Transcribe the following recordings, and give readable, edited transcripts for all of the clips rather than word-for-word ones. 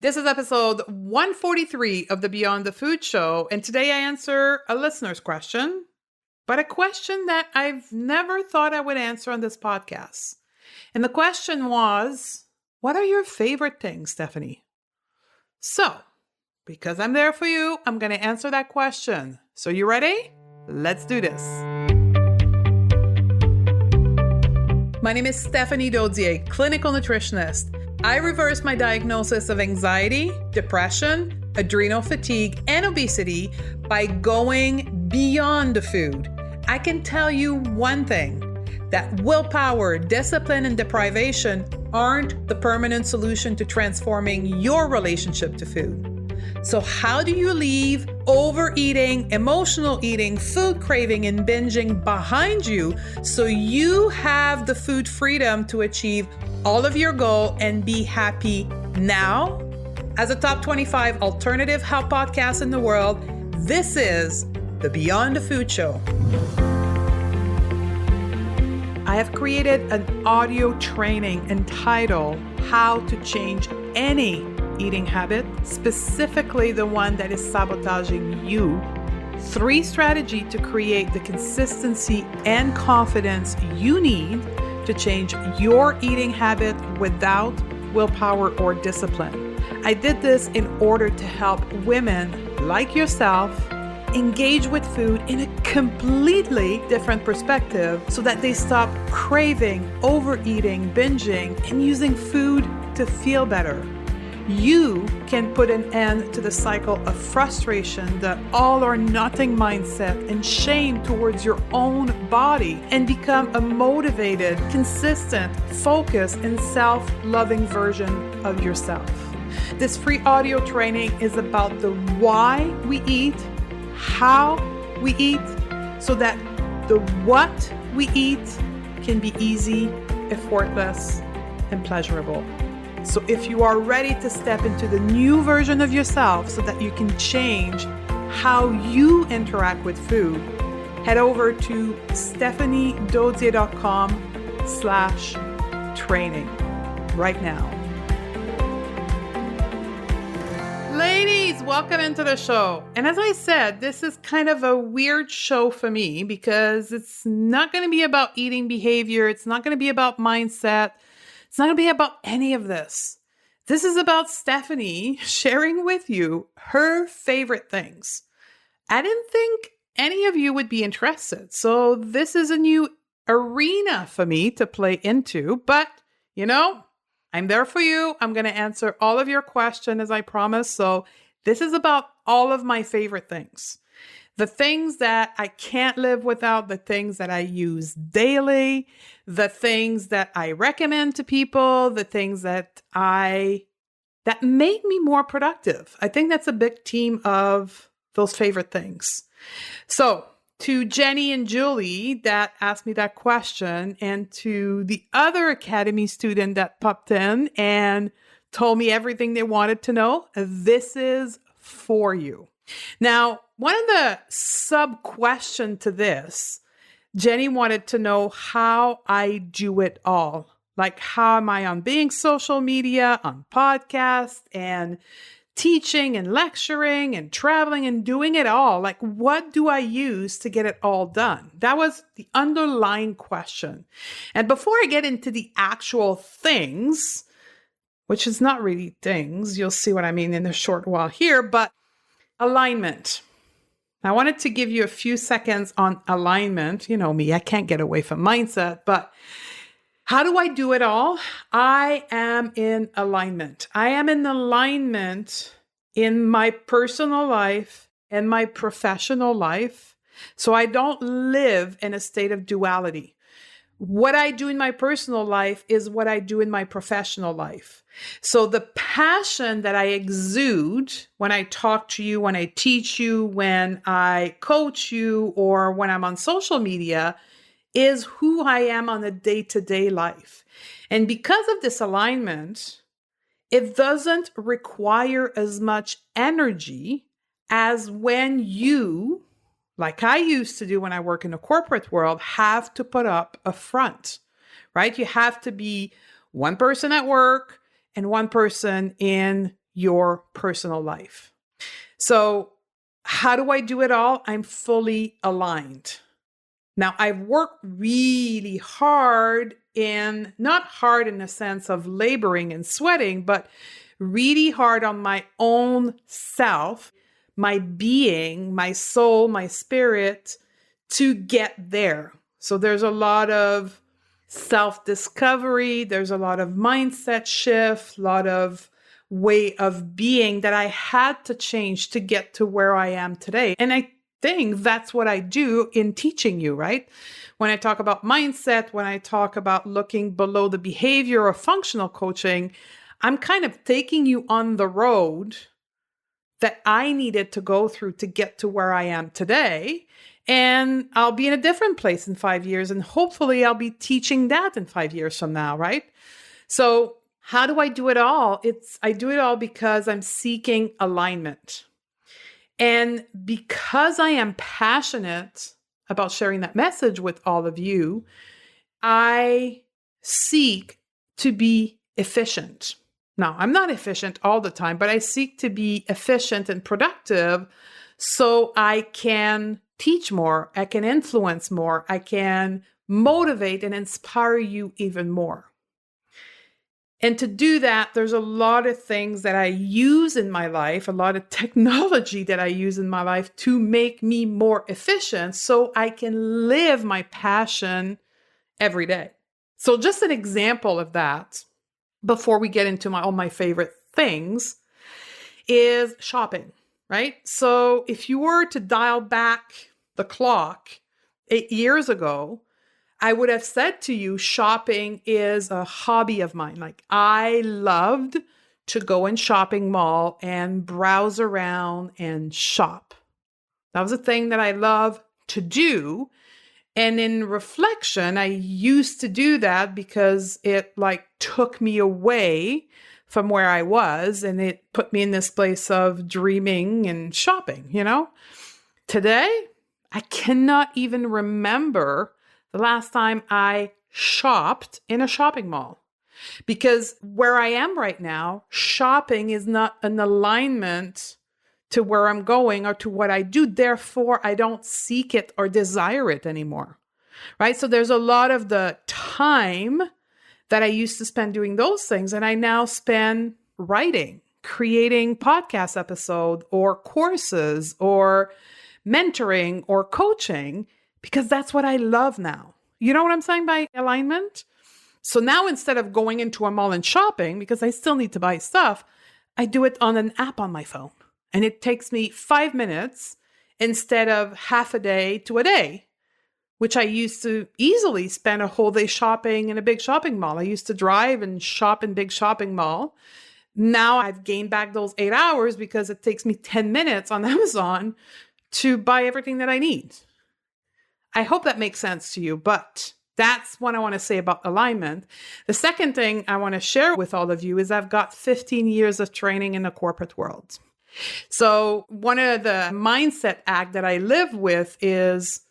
This is episode 143 of the Beyond the Food Show, and today I answer a listener's question, but a question that I've never thought I would answer on this podcast. And the question was, what are your favorite things, Stephanie? So, because I'm there for you, I'm going to answer that question. So you ready? Let's do this. My name is Stephanie Dodier, clinical nutritionist. I reversed my diagnosis of anxiety, depression, adrenal fatigue, and obesity by going beyond the food. I can tell you one thing, that willpower, discipline, and deprivation aren't the permanent solution to transforming your relationship to food. So how do you leave overeating, emotional eating, food craving, and binging behind you so you have the food freedom to achieve all of your goal and be happy now? As a top 25 alternative health podcast in the world, this is the Beyond the Food Show. I have created an audio training entitled How to Change Any Eating Habit, specifically the one that is sabotaging you. 3 strategies to create the consistency and confidence you need to change your eating habit without willpower or discipline. I did this in order to help women like yourself engage with food in a completely different perspective so that they stop craving, overeating, binging, and using food to feel better. You can put an end to the cycle of frustration, the all or nothing mindset, and shame towards your own body and become a motivated, consistent, focused, and self-loving version of yourself. This free audio training is about the why we eat, how we eat, so that the what we eat can be easy, effortless, and pleasurable. So if you are ready to step into the new version of yourself so that you can change how you interact with food, head over to stephaniedodier.com/training right now. Ladies, welcome into the show. And as I said, this is kind of a weird show for me because it's not going to be about eating behavior. It's not going to be about mindset. It's not going to be about any of this. This is about Stephanie sharing with you her favorite things. I didn't think any of you would be interested. So this is a new arena for me to play into. But, I'm there for you. I'm going to answer all of your questions as I promised. So this is about all of my favorite things. The things that I can't live without, the things that I use daily, the things that I recommend to people, the things that make me more productive. I think that's a big theme of those favorite things. So to Jenny and Julie that asked me that question, and to the other Academy student that popped in and told me everything they wanted to know, this is for you. Now, one of the sub-questions to this, Jenny wanted to know how I do it all. Like, how am I on being social media, on podcasts, and teaching and lecturing and traveling and doing it all? Like, what do I use to get it all done? That was the underlying question. And before I get into the actual things, which is not really things, you'll see what I mean in a short while here, but alignment. I wanted to give you a few seconds on alignment. You know me, I can't get away from mindset, but how do I do it all? I am in alignment. I am in alignment in my personal life and my professional life. So I don't live in a state of duality. What I do in my personal life is what I do in my professional life. So the passion that I exude when I talk to you, when I teach you, when I coach you, or when I'm on social media is who I am on a day-to-day life. And because of this alignment, it doesn't require as much energy as when you, like I used to do when I work in the corporate world, have to put up a front, right? You have to be one person at work and one person in your personal life. So how do I do it all? I'm fully aligned. Now, I've worked really hard not hard in the sense of laboring and sweating, but really hard on my own self, my being, my soul, my spirit to get there. So there's a lot of self-discovery. There's a lot of mindset shift, a lot of way of being that I had to change to get to where I am today. And I think that's what I do in teaching you, right? When I talk about mindset, when I talk about looking below the behavior of functional coaching, I'm kind of taking you on the road that I needed to go through to get to where I am today. And I'll be in a different place in 5 years. And hopefully I'll be teaching that in 5 years from now, right? So how do I do it all? I do it all because I'm seeking alignment. And because I am passionate about sharing that message with all of you, I seek to be efficient. Now, I'm not efficient all the time, but I seek to be efficient and productive so I can teach more, I can influence more, I can motivate and inspire you even more. And to do that, there's a lot of things that I use in my life, a lot of technology that I use in my life to make me more efficient so I can live my passion every day. So just an example of that, before we get into all my favorite things, is shopping, right? So if you were to dial back the clock 8 years ago, I would have said to you, shopping is a hobby of mine. Like I loved to go in shopping mall and browse around and shop. That was a thing that I love to do. And in reflection, I used to do that because it took me away from where I was and it put me in this place of dreaming and shopping, Today, I cannot even remember the last time I shopped in a shopping mall, because where I am right now, shopping is not an alignment to where I'm going or to what I do. Therefore, I don't seek it or desire it anymore, right? So there's a lot of the time that I used to spend doing those things, and I now spend writing, creating podcast episodes or courses or mentoring or coaching, because that's what I love now. You know what I'm saying by alignment? So now instead of going into a mall and shopping, because I still need to buy stuff, I do it on an app on my phone. And it takes me 5 minutes instead of half a day to a day, which I used to easily spend a whole day shopping in a big shopping mall. I used to drive and shop in big shopping mall. Now I've gained back those 8 hours because it takes me 10 minutes on Amazon to buy everything that I need. I hope that makes sense to you, but that's what I want to say about alignment. The second thing I want to share with all of you is I've got 15 years of training in the corporate world. So one of the mindset act that I live with is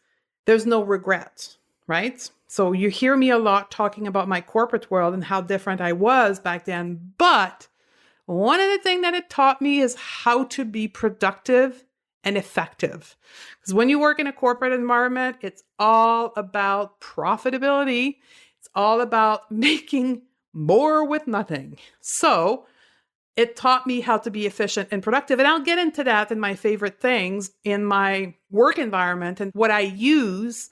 there's no regret, right? So you hear me a lot talking about my corporate world and how different I was back then. But one of the things that it taught me is how to be productive and effective. Because when you work in a corporate environment, it's all about profitability. It's all about making more with nothing. So it taught me how to be efficient and productive. And I'll get into that in my favorite things in my work environment and what I use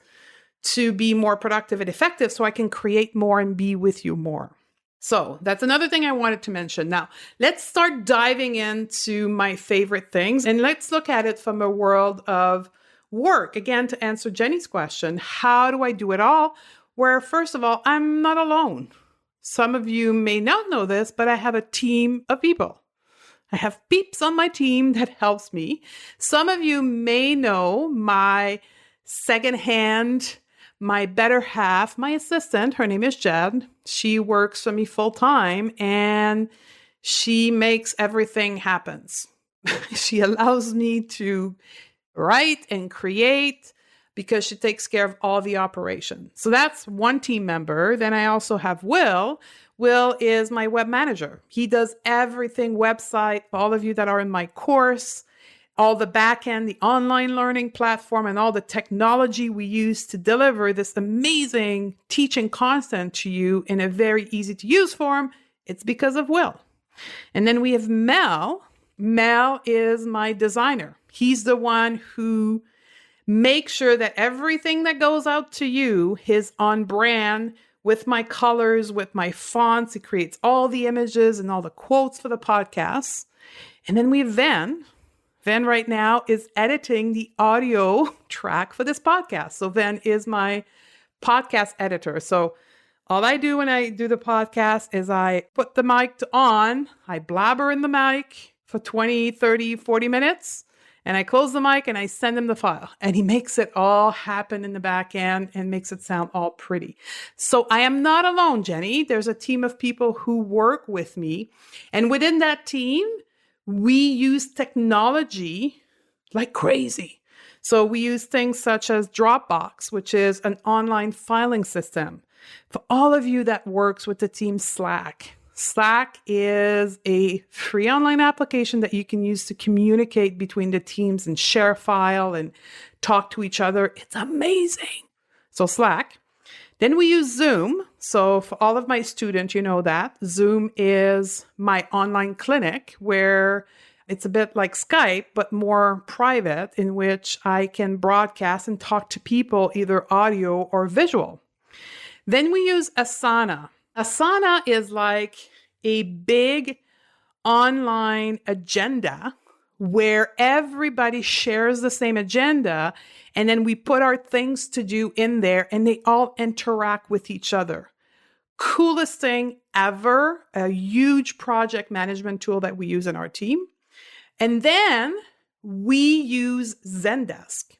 to be more productive and effective so I can create more and be with you more. So that's another thing I wanted to mention. Now, let's start diving into my favorite things and let's look at it from a world of work. Again, to answer Jenny's question, how do I do it all? Where, first of all, I'm not alone. Some of you may not know this, but I have a team of people. I have peeps on my team that helps me. Some of you may know my second hand, my better half, my assistant. Her name is Jed. She works for me full time and she makes everything happen. She allows me to write and create, because she takes care of all the operation. So that's one team member. Then I also have Will. Will is my web manager. He does everything website, all of you that are in my course, all the back end, the online learning platform, and all the technology we use to deliver this amazing teaching content to you in a very easy to use form. It's because of Will. And then we have Mel. Mel is my designer. He's the one who makes sure that everything that goes out to you is on brand with my colors, with my fonts. He creates all the images and all the quotes for the podcasts. And then we have Van. Van right now is editing the audio track for this podcast. So Van is my podcast editor. So all I do when I do the podcast is I put the mic on, I blabber in the mic for 20, 30, 40 minutes, and I close the mic and I send him the file. And he makes it all happen in the back end and makes it sound all pretty. So I am not alone, Jenny. There's a team of people who work with me. And within that team, we use technology like crazy. So we use things such as Dropbox, which is an online filing system. For all of you that works with the team Slack, Slack is a free online application that you can use to communicate between the teams and share a file and talk to each other. It's amazing. So Slack. Then we use Zoom. So for all of my students, you know that Zoom is my online clinic where it's a bit like Skype, but more private, in which I can broadcast and talk to people, either audio or visual. Then we use Asana. Asana is like a big online agenda where everybody shares the same agenda, and then we put our things to do in there and they all interact with each other. Coolest thing ever, a huge project management tool that we use in our team. And then we use Zendesk.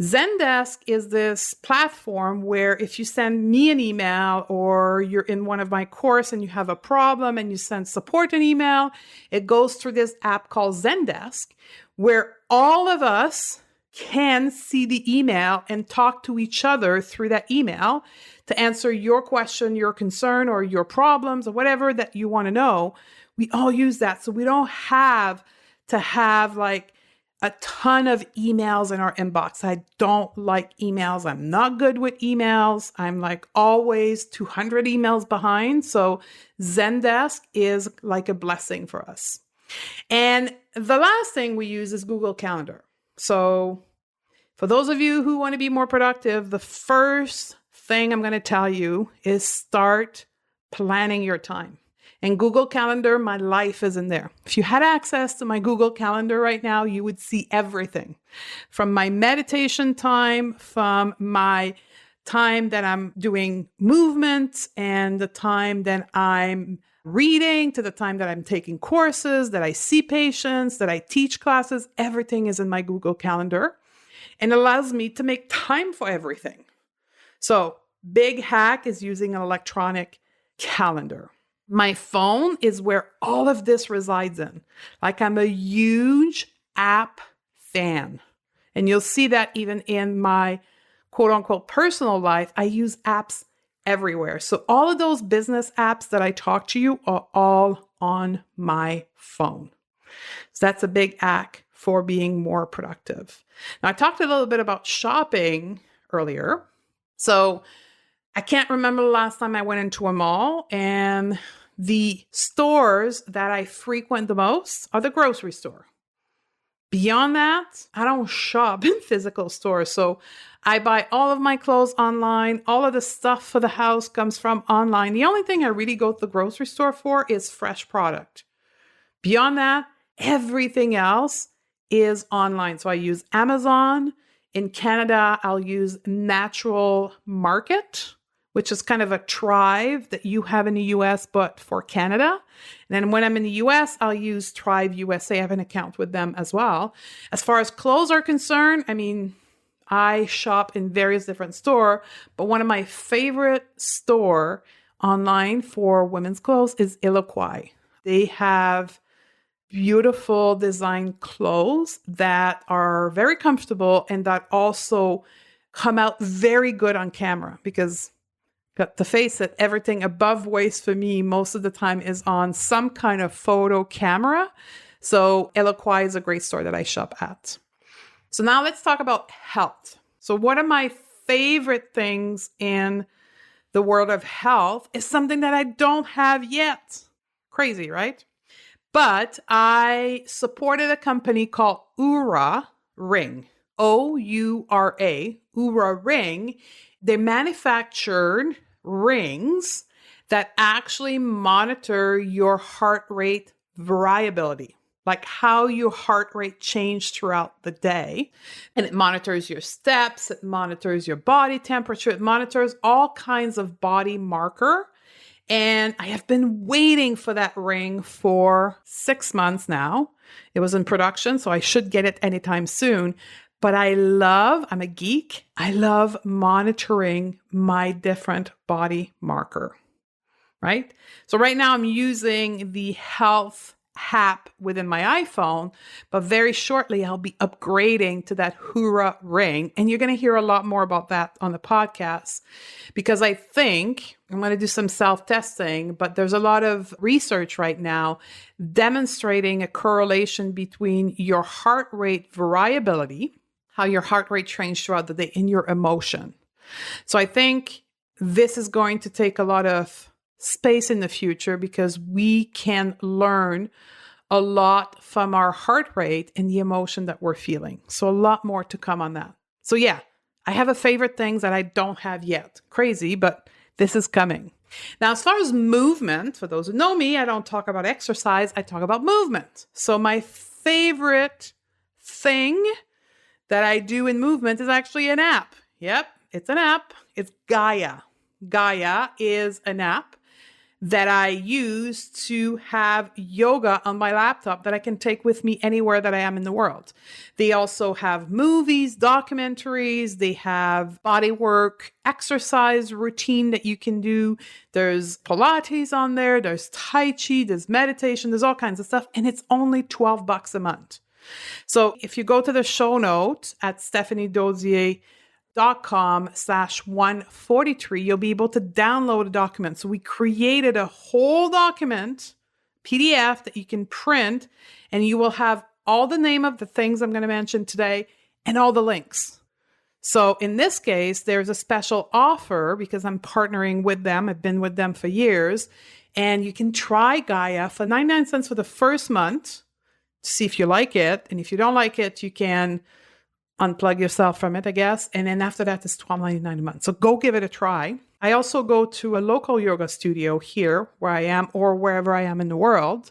Zendesk is this platform where if you send me an email or you're in one of my course and you have a problem and you send support an email, it goes through this app called Zendesk where all of us can see the email and talk to each other through that email to answer your question, your concern, or your problems or whatever that you want to know. We all use that. So we don't have to have like a ton of emails in our inbox. I don't like emails. I'm not good with emails. I'm like always 200 emails behind. So Zendesk is like a blessing for us. And the last thing we use is Google Calendar. So for those of you who want to be more productive, the first thing I'm going to tell you is start planning your time. And Google Calendar, my life is in there. If you had access to my Google Calendar right now, you would see everything from my meditation time, from my time that I'm doing movement and the time that I'm reading, to the time that I'm taking courses, that I see patients, that I teach classes. Everything is in my Google Calendar and allows me to make time for everything. So big hack is using an electronic calendar. My phone is where all of this resides in. Like I'm a huge app fan. And you'll see that even in my quote unquote personal life, I use apps everywhere. So all of those business apps that I talk to you are all on my phone. So that's a big hack for being more productive. Now I talked a little bit about shopping earlier. So I can't remember the last time I went into a mall, and the stores that I frequent the most are the grocery store. Beyond that, I don't shop in physical stores. So I buy all of my clothes online. All of the stuff for the house comes from online. The only thing I really go to the grocery store for is fresh product. Beyond that, everything else is online. So I use Amazon. In Canada, I'll use Natural Market, which is kind of a tribe that you have in the US, but for Canada. And then when I'm in the US, I'll use Tribe USA. I have an account with them as well. As far as clothes are concerned, I mean, I shop in various different stores, but one of my favorite store online for women's clothes is Iloquai. They have beautiful design clothes that are very comfortable and that also come out very good on camera because, got to face it, everything above waist for me most of the time is on some kind of photo camera. So Eloquai is a great store that I shop at. So now let's talk about health. So one of my favorite things in the world of health is something that I don't have yet. Crazy, right? But I supported a company called Oura Ring. Oura, Oura Ring. They manufactured rings that actually monitor your heart rate variability, like how your heart rate changed throughout the day. And it monitors your steps, it monitors your body temperature, it monitors all kinds of body marker. And I have been waiting for that ring for 6 months now. It was in production, so I should get it anytime soon. But I'm a geek. I love monitoring my different body marker, right? So right now I'm using the health app within my iPhone, but very shortly I'll be upgrading to that Oura Ring. And you're going to hear a lot more about that on the podcast because I think I'm going to do some self-testing, but there's a lot of research right now demonstrating a correlation between your heart rate variability, how your heart rate changes throughout the day, and your emotion. So I think this is going to take a lot of space in the future because we can learn a lot from our heart rate and the emotion that we're feeling. So a lot more to come on that. So yeah, I have a favorite things that I don't have yet. Crazy, but this is coming. Now, as far as movement, for those who know me, I don't talk about exercise, I talk about movement. So my favorite thing that I do in movement is actually an app. Yep, it's an app. It's Gaia. Gaia is an app that I use to have yoga on my laptop that I can take with me anywhere that I am in the world. They also have movies, documentaries, they have body work, exercise routine that you can do. There's Pilates on there, there's Tai Chi, there's meditation, there's all kinds of stuff. And it's only $12 a month. So if you go to the show note at stephaniedozier.com/143, you'll be able to download a document. So we created a whole document, PDF, that you can print, and you will have all the name of the things I'm going to mention today and all the links. So in this case, there's a special offer because I'm partnering with them. I've been with them for years. And you can try Gaia for 99 cents for the first month to see if you like it. And if you don't like it, you can unplug yourself from it, I guess. And then after that, it's $12.99 a month. So go give it a try. I also go to a local yoga studio here where I am or wherever I am in the world.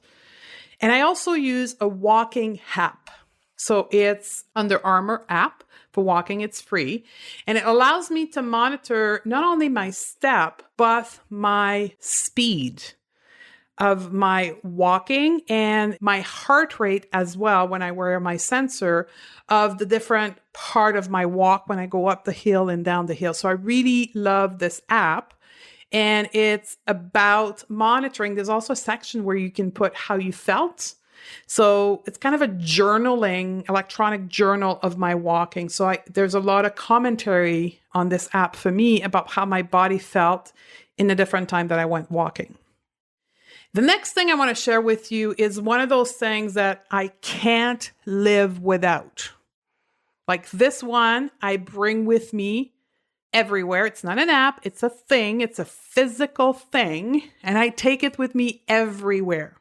And I also use a walking app. So it's Under Armour app for walking. It's free. And it allows me to monitor not only my step, but my speed of my walking and my heart rate as well when I wear my sensor of the different part of my walk when I go up the hill and down the hill. So I really love this app. And it's about monitoring. There's also a section where you can put how you felt. So it's kind of a journaling, electronic journal of my walking. So there's a lot of commentary on this app for me about how my body felt in the different time that I went walking. The next thing I want to share with you is one of those things that I can't live without. Like this one, I bring with me everywhere. It's not an app, it's a thing, it's a physical thing, and I take it with me everywhere.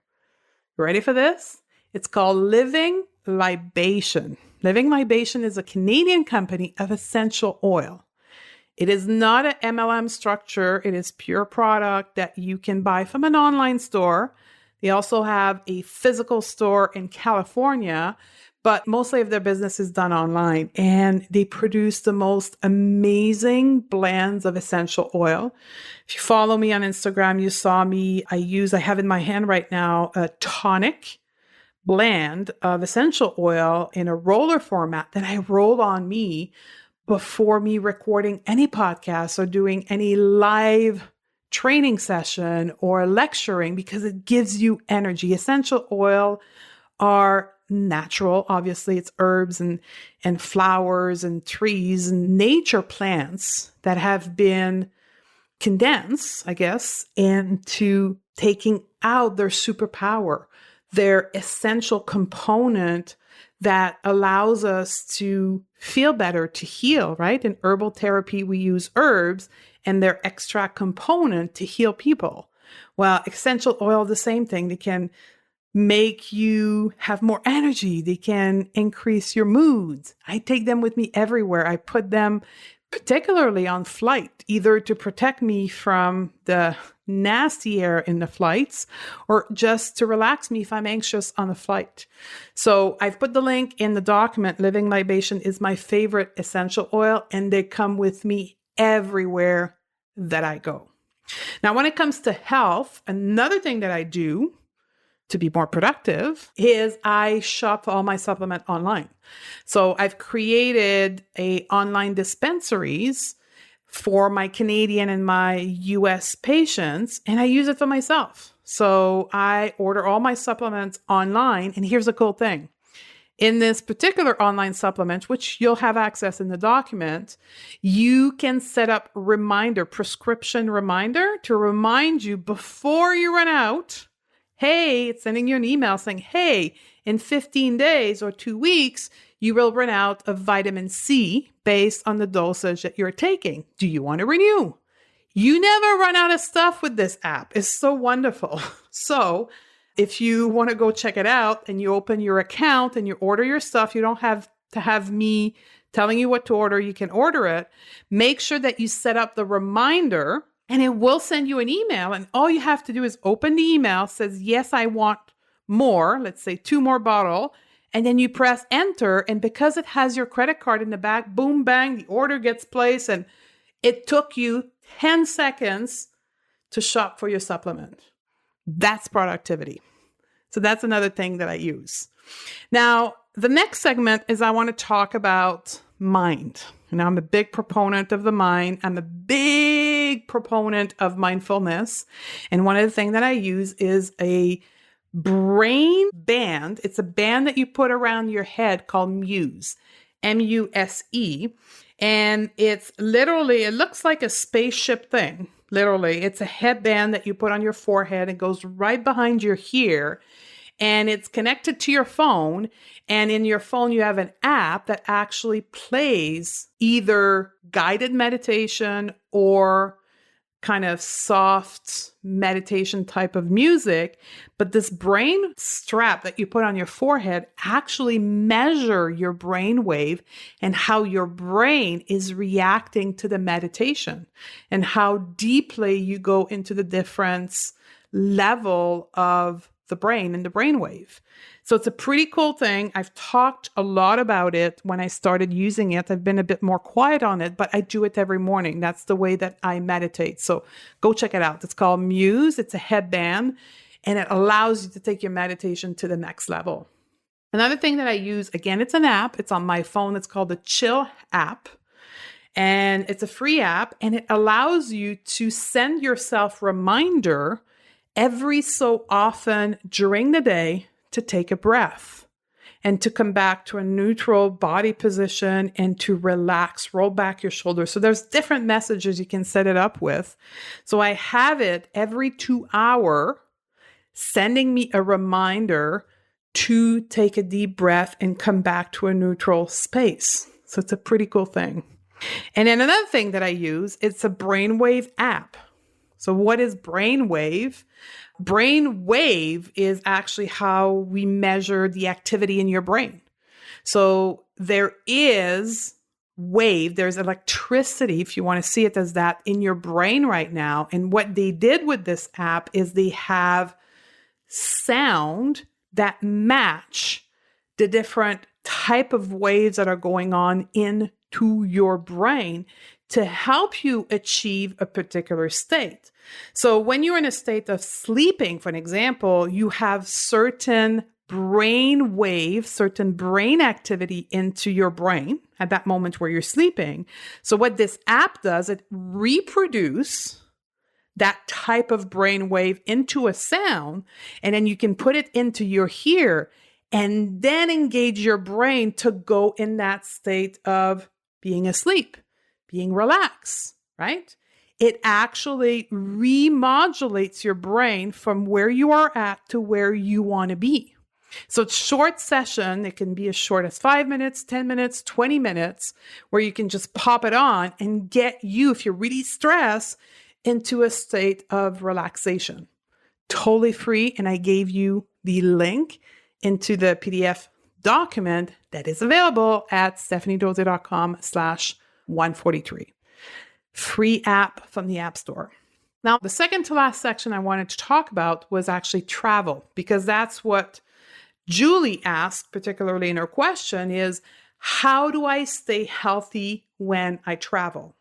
Ready for this? It's called Living Libation. Living Libation is a Canadian company of essential oil. It is not an MLM structure. It is pure product that you can buy from an online store. They also have a physical store in California, but mostly of their business is done online. And they produce the most amazing blends of essential oil. If you follow me on Instagram, you saw me, I have in my hand right now a tonic blend of essential oil in a roller format that I roll on me before me recording any podcast or doing any live training session or lecturing because it gives you energy. Essential oil are natural. Obviously, it's herbs and flowers and trees and nature plants that have been condensed, I guess, into taking out their superpower, their essential component that allows us to feel better, to heal, right? In herbal therapy, we use herbs and their extract component to heal people. Well, essential oil, the same thing. They can make you have more energy. They can increase your moods. I take them with me everywhere. I put them particularly on flight, either to protect me from the nasty air in the flights or just to relax me if I'm anxious on a flight. So I've put the link in the document. Living Libation is my favorite essential oil, and they come with me everywhere that I go. Now, when it comes to health, another thing that I do to be more productive is I shop all my supplement online. So I've created online dispensaries for my Canadian and my US patients, and I use it for myself. So I order all my supplements online, and here's a cool thing. In this particular online supplement, which you'll have access in the document, you can set up prescription reminder to remind you before you run out. Hey, it's sending you an email saying, hey, in 15 days or 2 weeks, you will run out of vitamin C based on the dosage that you're taking. Do you want to renew? You never run out of stuff with this app. It's so wonderful. So if you want to go check it out and you open your account and you order your stuff, you don't have to have me telling you what to order. You can order it. Make sure that you set up the reminder, and it will send you an email. And all you have to do is open the email, says, yes, I want more, let's say 2 more bottles. And then you press enter. And because it has your credit card in the back, boom, bang, the order gets placed. And it took you 10 seconds to shop for your supplement. That's productivity. So that's another thing that I use. Now, the next segment is I want to talk about mind. And I'm a big proponent of the mind. I'm a big proponent of mindfulness. And one of the things that I use is a brain band. It's a band that you put around your head called Muse, Muse. And it's literally, it looks like a spaceship thing. Literally, it's a headband that you put on your forehead. It goes right behind your ear. And it's connected to your phone. And in your phone, you have an app that actually plays either guided meditation or kind of soft meditation type of music. But this brain strap that you put on your forehead actually measure your brain wave and how your brain is reacting to the meditation and how deeply you go into the different level of the brain and the brainwave. So it's a pretty cool thing. I've talked a lot about it when I started using it. I've been a bit more quiet on it, but I do it every morning. That's the way that I meditate. So go check it out. It's called Muse. It's a headband, and it allows you to take your meditation to the next level. Another thing that I use, again, it's an app. It's on my phone. It's called the Chill app. And it's a free app, and it allows you to send yourself reminder every so often during the day to take a breath and to come back to a neutral body position and to relax, roll back your shoulders. So there's different messages you can set it up with. So I have it every 2 hours sending me a reminder to take a deep breath and come back to a neutral space. So it's a pretty cool thing. And then another thing that I use, it's a Brainwave app. So what is Brainwave? Brainwave is actually how we measure the activity in your brain. So there is wave, there's electricity, if you want to see it as that, in your brain right now. And what they did with this app is they have sound that match the different type of waves that are going on into your brain to help you achieve a particular state. So when you're in a state of sleeping, for an example, you have certain brain waves, certain brain activity into your brain at that moment where you're sleeping. So what this app does, it reproduces that type of brain wave into a sound, and then you can put it into your ear, and then engage your brain to go in that state of being asleep, being relaxed, right? It actually remodulates your brain from where you are at to where you want to be. So it's short session. It can be as short as 5 minutes, 10 minutes, 20 minutes, where you can just pop it on and get you, if you're really stressed, into a state of relaxation. Totally free. And I gave you the link into the PDF document that is available at stephaniedose.com/143. Free app from the App Store. Now, the second to last section I wanted to talk about was actually travel, because that's what Julie asked, particularly in her question, is how do I stay healthy when I travel?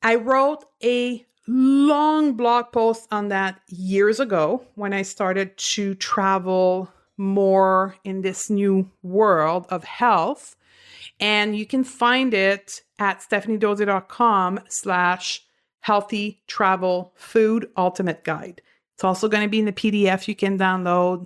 I wrote a long blog post on that years ago when I started to travel more in this new world of health. And you can find it at stephaniedose.com/healthy travel food ultimate guide. It's also going to be in the PDF you can download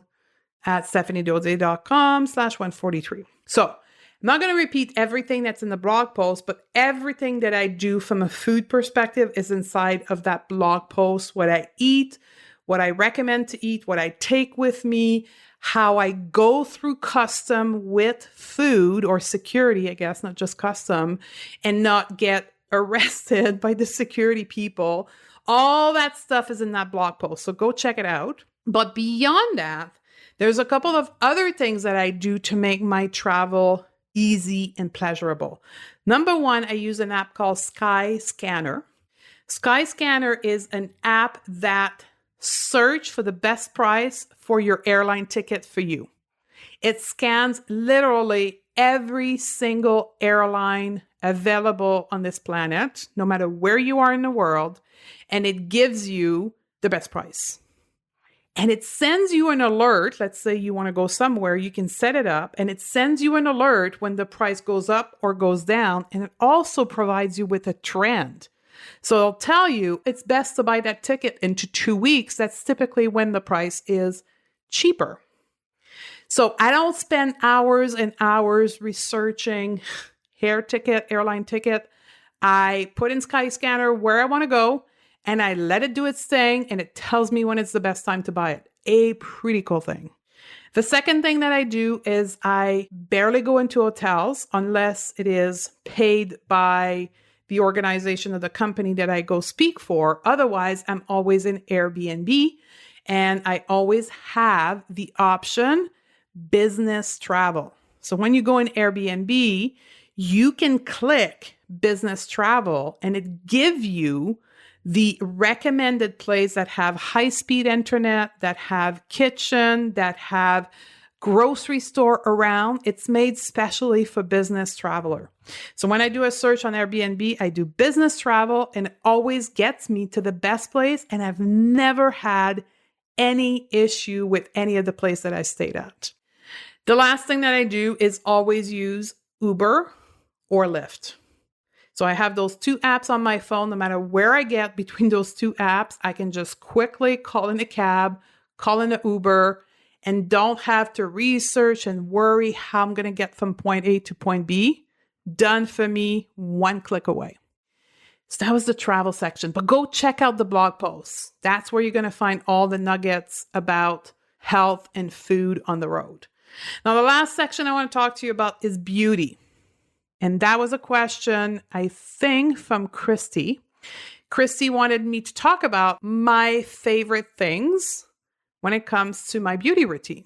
at stephaniedose.com/143. So I'm not going to repeat everything that's in the blog post, but everything that I do from a food perspective is inside of that blog post. What I eat, what I recommend to eat, what I take with me, how I go through custom with food, or security, I guess, not just custom, and not get arrested by the security people. All that stuff is in that blog post. So go check it out. But beyond that, there's a couple of other things that I do to make my travel easy and pleasurable. Number one, I use an app called Skyscanner. Skyscanner is an app that search for the best price for your airline ticket for you. It scans literally every single airline available on this planet, no matter where you are in the world, and it gives you the best price. And it sends you an alert. Let's say you want to go somewhere, you can set it up, and it sends you an alert when the price goes up or goes down. And it also provides you with a trend. So it'll tell you it's best to buy that ticket into 2 weeks. That's typically when the price is cheaper. So I don't spend hours and hours researching airline ticket. I put in Skyscanner where I want to go, and I let it do its thing, and it tells me when it's the best time to buy it. A pretty cool thing. The second thing that I do is I barely go into hotels unless it is paid by the organization or the company that I go speak for. Otherwise, I'm always in Airbnb, and I always have the option business travel. So when you go in Airbnb, you can click business travel, and it gives you the recommended place that have high-speed internet, that have kitchen, that have grocery store around. It's made specially for business traveler. So when I do a search on Airbnb, I do business travel, and it always gets me to the best place. And I've never had any issue with any of the place that I stayed at. The last thing that I do is always use Uber or Lyft. So I have those two apps on my phone. No matter where I get between those two apps, I can just quickly call in a cab, call in an Uber, and don't have to research and worry how I'm going to get from point A to point B. Done for me, one click away. So that was the travel section. But go check out the blog posts. That's where you're going to find all the nuggets about health and food on the road. Now, the last section I want to talk to you about is beauty. And that was a question, I think, from Christy. Christy wanted me to talk about my favorite things when it comes to my beauty routine.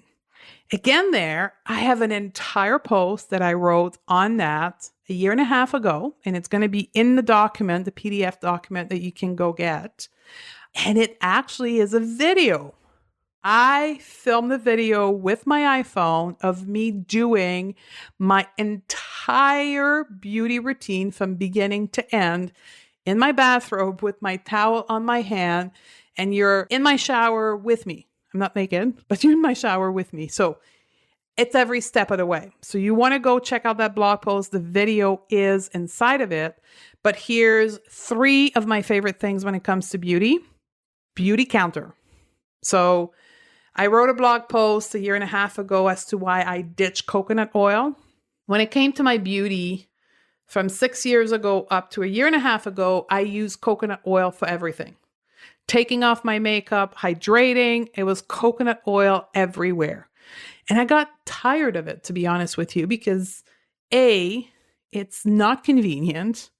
Again, I have an entire post that I wrote on that a year and a half ago, and it's going to be in the document, the PDF document that you can go get. And it actually is a video. I filmed the video with my iPhone of me doing my entire beauty routine from beginning to end in my bathrobe with my towel on my hand, and you're in my shower with me. I'm not naked, but you're in my shower with me. So it's every step of the way. So you want to go check out that blog post. The video is inside of it. But here's 3 of my favorite things when it comes to beauty. Beauty counter. So I wrote a blog post a year and a half ago as to why I ditched coconut oil. When it came to my beauty, from 6 years ago up to a year and a half ago, I used coconut oil for everything. Taking off my makeup, hydrating, it was coconut oil everywhere. And I got tired of it, to be honest with you, because A, it's not convenient.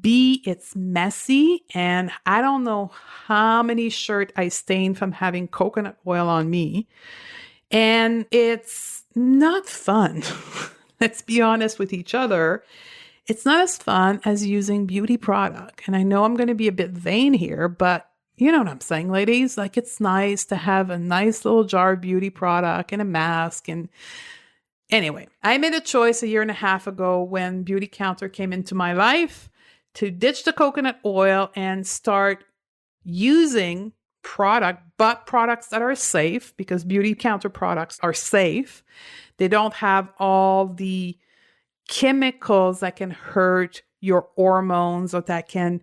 B, it's messy. And I don't know how many shirts I stained from having coconut oil on me. And it's not fun. Let's be honest with each other. It's not as fun as using beauty product. And I know I'm going to be a bit vain here, but you know what I'm saying, ladies? Like, it's nice to have a nice little jar of beauty product and a mask. And anyway, I made a choice a year and a half ago when Beauty Counter came into my life to ditch the coconut oil and start using products that are safe, because Beauty Counter products are safe. They don't have all the chemicals that can hurt your hormones or that can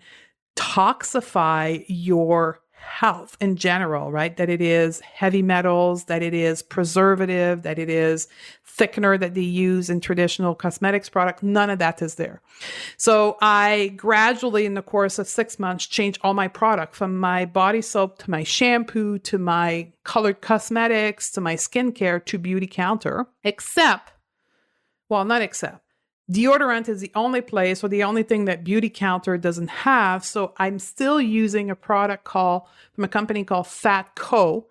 toxify your health in general, right? That it is heavy metals, that it is preservative, that it is thickener that they use in traditional cosmetics products. None of that is there. So I gradually, in the course of 6 months, changed all my product, from my body soap to my shampoo to my colored cosmetics to my skincare to Beauty Counter, not except. Deodorant is the only place or the only thing that Beauty Counter doesn't have. So I'm still using a product from a company called Fat Co.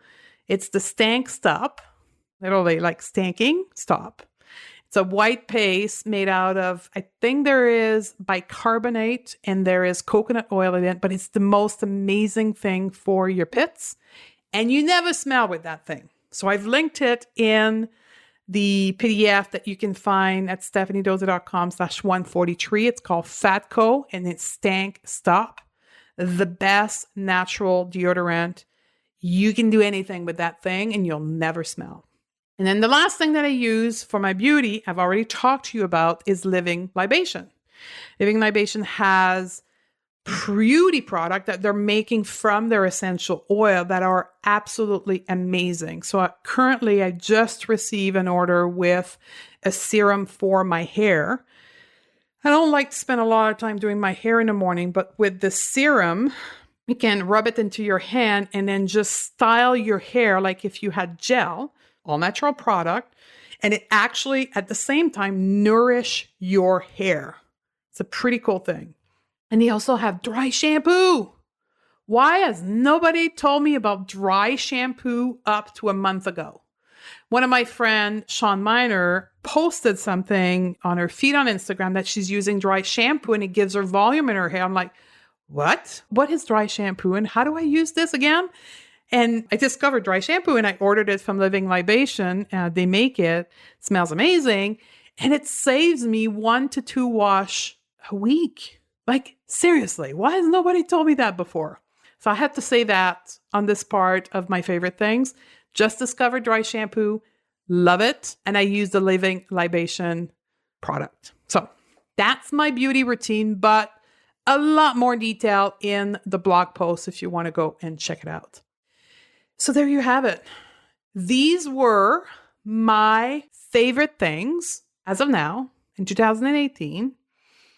It's the Stank Stop, literally like stanking stop. It's a white paste made out of, I think there is bicarbonate and there is coconut oil in it, but it's the most amazing thing for your pits. And you never smell with that thing. So I've linked it in the PDF that you can find at stephaniedozzi.com/143. It's called Fatco and it's Stank Stop. The best natural deodorant. You can do anything with that thing and you'll never smell. And then the last thing that I use for my beauty, I've already talked to you about, is Living Libation. Living Libation has beauty product that they're making from their essential oil that are absolutely amazing. So currently I just received an order with a serum for my hair. I don't like to spend a lot of time doing my hair in the morning, but with the serum, you can rub it into your hand and then just style your hair like if you had gel, all natural product, and it actually at the same time nourish your hair. It's a pretty cool thing. And they also have dry shampoo. Why has nobody told me about dry shampoo up to a month ago? One of my friends, Sean Miner, posted something on her feed on Instagram that she's using dry shampoo and it gives her volume in her hair. I'm like, what? What is dry shampoo and how do I use this again? And I discovered dry shampoo and I ordered it from Living Libation. They make it. It smells amazing. And it saves me 1 to 2 wash a week. Like, seriously, why has nobody told me that before? So I had to say that on this part of my favorite things. Just discovered dry shampoo, love it, and I use the Living Libation product. So that's my beauty routine, but a lot more detail in the blog post if you want to go and check it out. So there you have it. These were my favorite things as of now in 2018.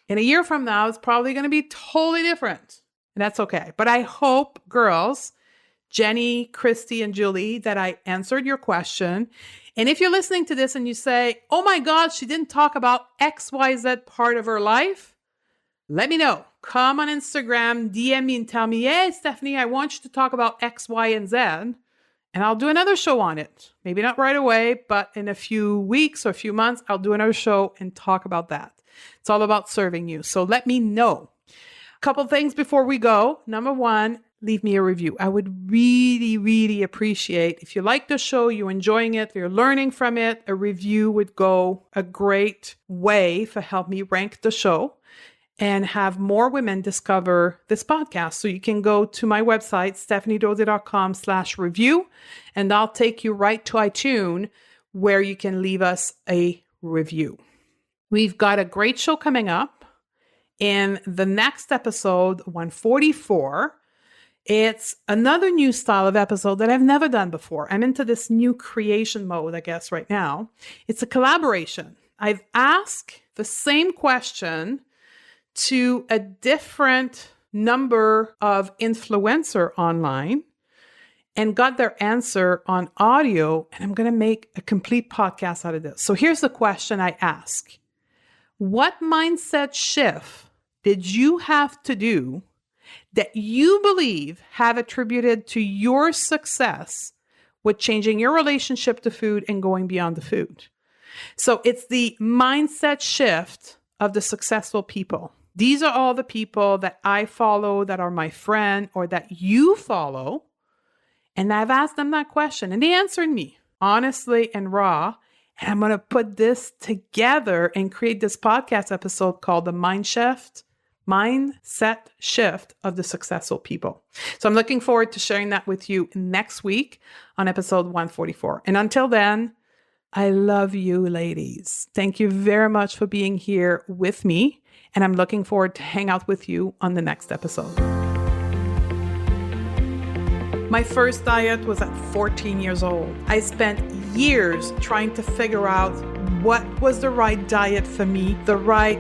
In a year from now, it's probably going to be totally different. And that's okay. But I hope, girls, Jenny, Christy, and Julie, that I answered your question. And if you're listening to this and you say, oh my God, she didn't talk about XYZ part of her life, let me know. Come on Instagram, DM me and tell me, hey, Stephanie, I want you to talk about X, Y, and Z. And I'll do another show on it. Maybe not right away, but in a few weeks or a few months, I'll do another show and talk about that. It's all about serving you. So let me know. A couple things before we go. Number one, leave me a review. I would really, really appreciate if you like the show, you're enjoying it, you're learning from it, a review would go a great way for help me rank the show and have more women discover this podcast. So you can go to my website, stephaniedozzi.com/review, and I'll take you right to iTunes where you can leave us a review. We've got a great show coming up. In the next episode, 144, It's another new style of episode that I've never done before. I'm into this new creation mode, I guess, right now. It's a collaboration. I've asked the same question to a different number of influencers online and got their answer on audio, and I'm going to make a complete podcast out of this. So here's the question I ask. What mindset shift did you have to do that you believe have attributed to your success with changing your relationship to food and going beyond the food? So it's the mindset shift of the successful people. These are all the people that I follow that are my friend or that you follow. And I've asked them that question and they answered me honestly and raw. And I'm going to put this together and create this podcast episode called The Mindset Shift of the Successful People. So I'm looking forward to sharing that with you next week on episode 144. And until then, I love you, ladies. Thank you very much for being here with me. And I'm looking forward to hang out with you on the next episode. My first diet was at 14 years old. I spent years trying to figure out what was the right diet for me, the right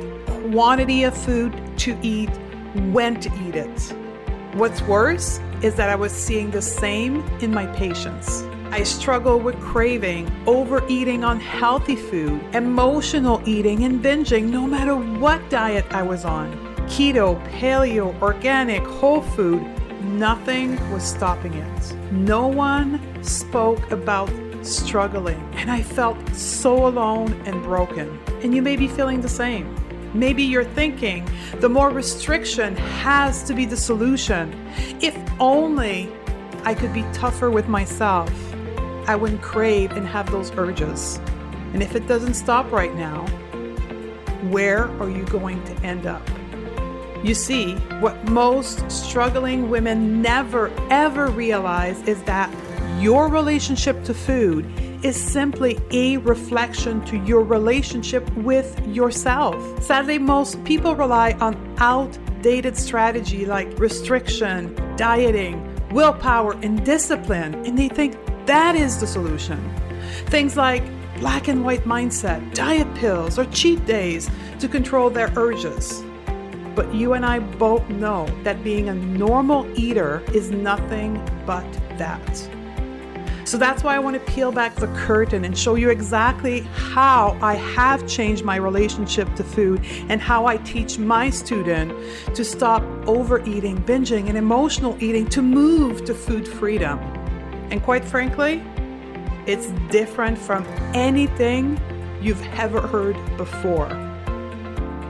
quantity of food to eat, when to eat it. What's worse is that I was seeing the same in my patients. I struggled with craving, overeating unhealthy food, emotional eating, and binging no matter what diet I was on. Keto, paleo, organic, whole food, nothing was stopping it. No one spoke about struggling, and I felt so alone and broken. And you may be feeling the same. Maybe you're thinking the more restriction has to be the solution. If only I could be tougher with myself, I wouldn't crave and have those urges. And if it doesn't stop right now, where are you going to end up? You see, what most struggling women never ever realize is that your relationship to food is simply a reflection to your relationship with yourself. Sadly, most people rely on outdated strategy like restriction, dieting, willpower, and discipline, and they think that is the solution. Things like black and white mindset, diet pills, or cheat days to control their urges. But you and I both know that being a normal eater is nothing but that. So that's why I want to peel back the curtain and show you exactly how I have changed my relationship to food and how I teach my student to stop overeating, binging, and emotional eating to move to food freedom. And quite frankly, it's different from anything you've ever heard before.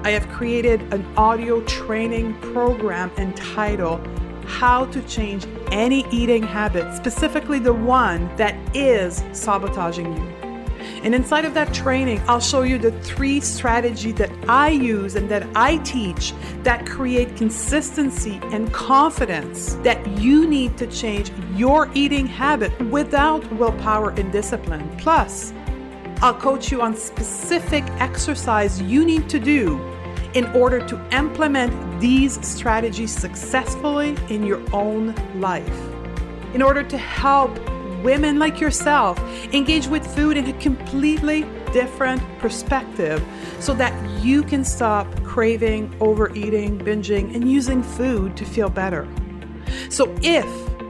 I have created an audio training program entitled How to Change Any Eating Habit, specifically the one that is sabotaging you. And inside of that training, I'll show you the 3 strategies that I use and that I teach that create consistency and confidence that you need to change your eating habit without willpower and discipline. Plus, I'll coach you on specific exercise you need to do in order to implement these strategies successfully in your own life. In order to help women like yourself engage with food in a completely different perspective so that you can stop craving, overeating, binging, and using food to feel better. So if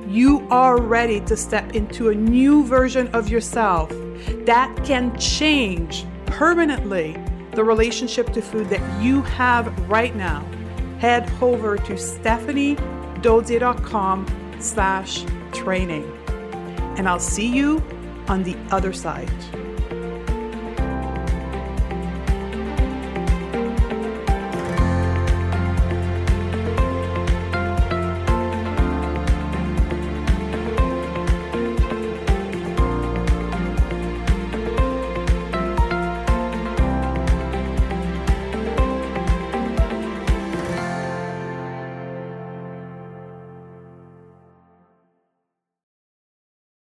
you are ready to step into a new version of yourself that can change permanently the relationship to food that you have right now, head over to stephaniedodier.com/training. And I'll see you on the other side.